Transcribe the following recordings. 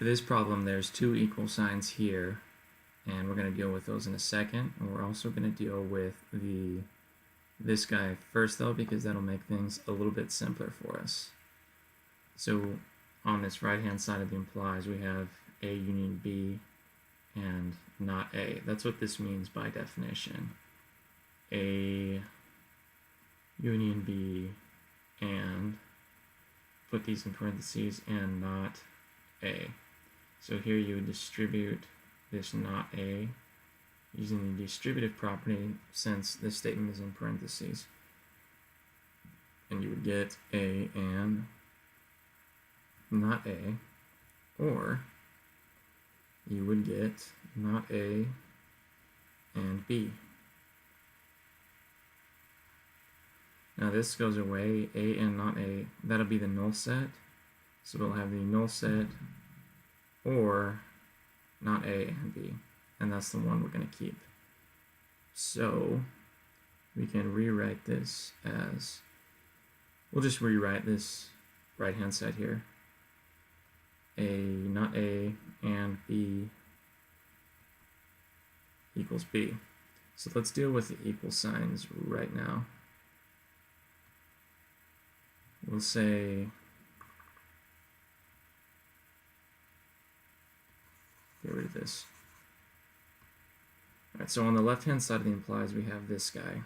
For this problem, there's two equal signs here, and we're going to deal with those in a second. And we're also going to deal with this guy first, though, because that'll make things a little bit simpler for us. So on this right-hand side of the implies, we have A union B and not A. That's what this means by definition. A union B and, put these in parentheses, and not A. So here you would distribute this not A using the distributive property since this statement is in parentheses. And you would get A and not A, or you would get not A and B. Now this goes away, A and not A, that'll be the null set. So we'll have the null set or not A and B, and that's the one we're going to keep. So we can rewrite this as, we'll just rewrite this right hand side here. A not A and B equals B. So let's deal with the equal signs right now. We'll say get rid of this. Alright, so on the left-hand side of the implies, we have this guy.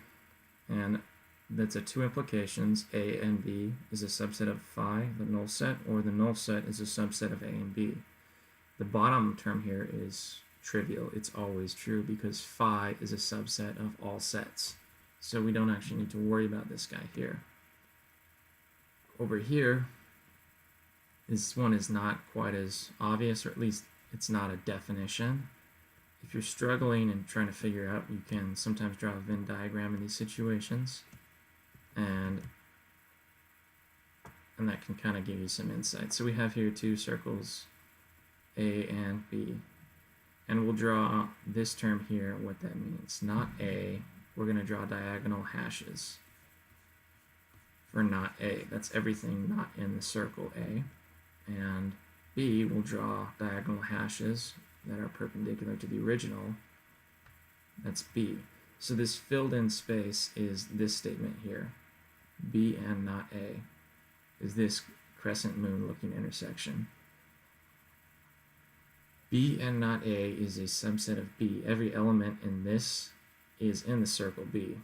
And that's a two implications. A and B is a subset of phi, the null set, or the null set is a subset of A and B. The bottom term here is trivial. It's always true because phi is a subset of all sets. So we don't actually need to worry about this guy here. Over here, this one is not quite as obvious, or at least it's not a definition. If you're struggling and trying to figure out, you can sometimes draw a Venn diagram in these situations, and that can kind of give you some insight. So we have here two circles, A and B, and we'll draw this term here, what that means. Not A, we're going to draw diagonal hashes for not A. That's everything not in the circle A. And B, we'll draw diagonal hashes that are perpendicular to the original. That's B. So this filled in space is this statement here. B and not A is this crescent moon looking intersection. B and not A is a subset of B. Every element in this is in the circle B.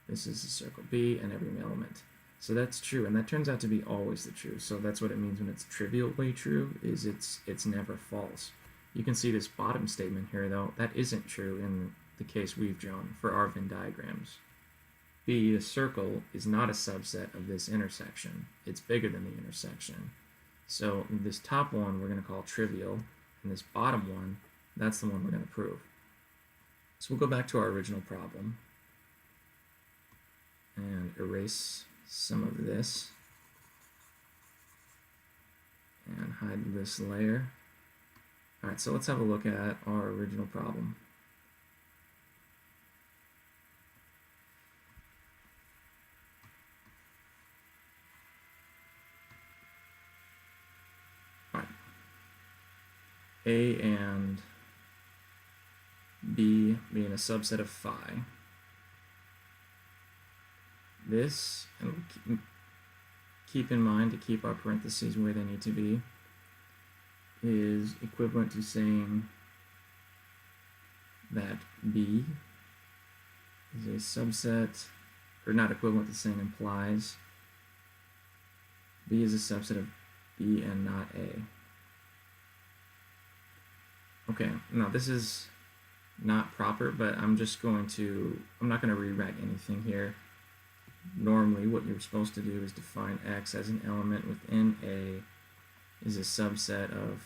This is the circle B and every element. So that's true, and that turns out to be always the truth. So that's what it means when it's trivially true, is it's never false. You can see this bottom statement here, though. That isn't true in the case we've drawn for our Venn diagrams. B, the circle, is not a subset of this intersection. It's bigger than the intersection. So this top one we're going to call trivial, and this bottom one, that's the one we're going to prove. So we'll go back to our original problem and erase some of this and hide this layer. Alright, so let's have a look at our original problem. Alright. A and B being a subset of phi. This, and keep in mind to keep our parentheses where they need to be, is equivalent to saying that B is a subset, or not equivalent to saying implies B is a subset of B and not A. Okay, now this is not proper, but I'm not going to rewrite anything here. Normally what you're supposed to do is define X as an element within A is a subset of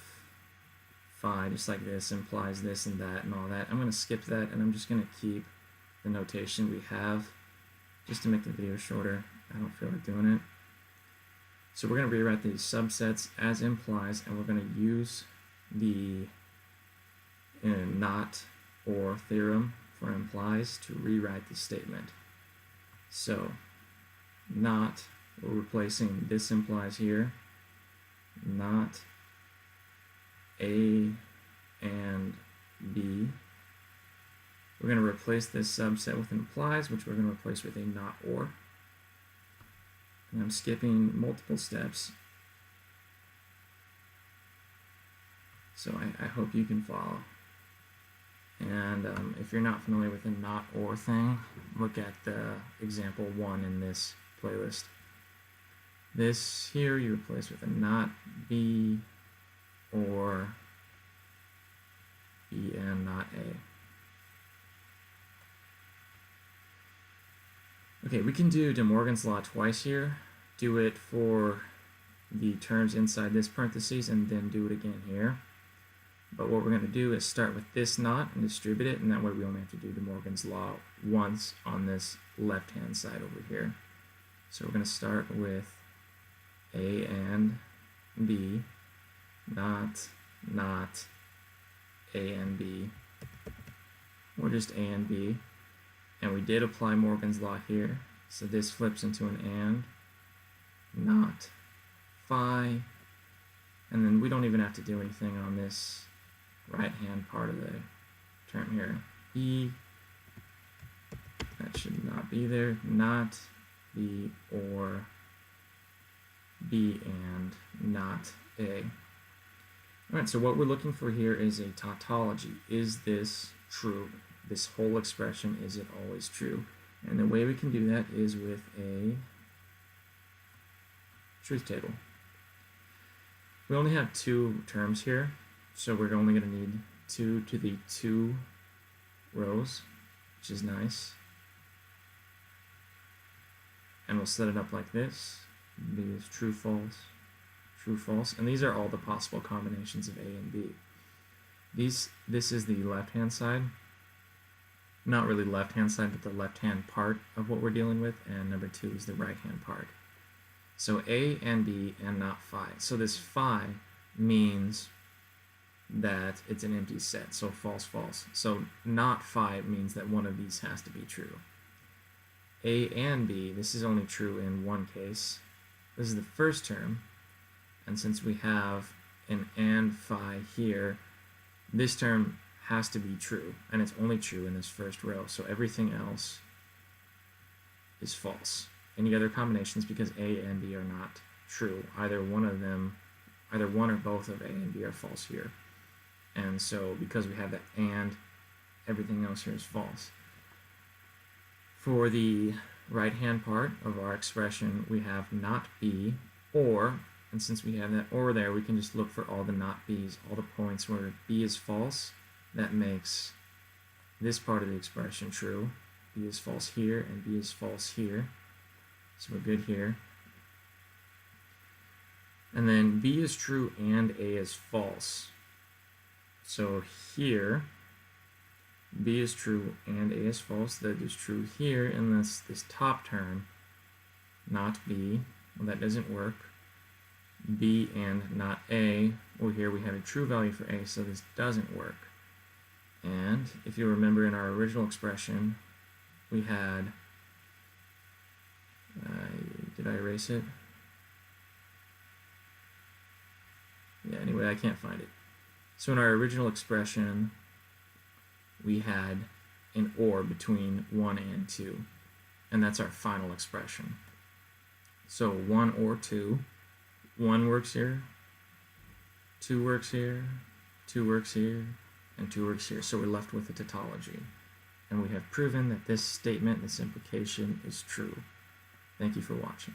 phi, just like this, implies this and that and all that. I'm going to skip that, and I'm just going to keep the notation we have just to make the video shorter. I don't feel like doing it. So we're going to rewrite these subsets as implies, and we're going to use the not or theorem for implies to rewrite the statement. So not, we're replacing this implies here, not A and B. We're going to replace this subset with an implies, which we're going to replace with a not or. And I'm skipping multiple steps, so I hope you can follow. And if you're not familiar with the not or thing, look at the example 1 in this playlist. This here you replace with a not B or B and not A. Okay, we can do De Morgan's law twice here. Do it for the terms inside this parentheses and then do it again here. But what we're going to do is start with this not and distribute it, and that way we only have to do De Morgan's law once on this left-hand side over here. So we're going to start with A and B, not A and B, or just A and B. And we did apply Morgan's law here, so this flips into an and, not, phi, and then we don't even have to do anything on this right-hand part of the term here. B, that should not be there, not B or B and not A. Alright, so what we're looking for here is a tautology. Is this true? This whole expression, is it always true? And the way we can do that is with a truth table. We only have 2 terms here, so we're only going to need 2 to the 2 rows, which is nice. And we'll set it up like this. B is true, false, and these are all the possible combinations of A and B. This is the left-hand side. Not really left-hand side, but the left-hand part of what we're dealing with, and number 2 is the right-hand part. So A and B and not phi. So this phi means that it's an empty set, so false, false. So not phi means that one of these has to be true. A and B, this is only true in one case. This is the first term, and since we have an and phi here, this term has to be true, and it's only true in this first row, so everything else is false. Any other combinations, because A and B are not true, either one or both of A and B are false here. And so because we have that and, everything else here is false. For the right-hand part of our expression, we have not B, or, and since we have that or there, we can just look for all the not B's, all the points where B is false. That makes this part of the expression true. B is false here, and B is false here. So we're good here. And then B is true and A is false. So here, B is true and A is false. That is true here in this top term, not B. Well, that doesn't work. B and not A. Well, here we have a true value for A, so this doesn't work. And if you remember in our original expression, we had, did I erase it? Yeah, anyway, I can't find it. So in our original expression, we had an or between 1 and 2, and that's our final expression. So 1 or 2, 1 works here, 2 works here, 2 works here, and 2 works here. So we're left with a tautology. And we have proven that this statement, this implication, is true. Thank you for watching.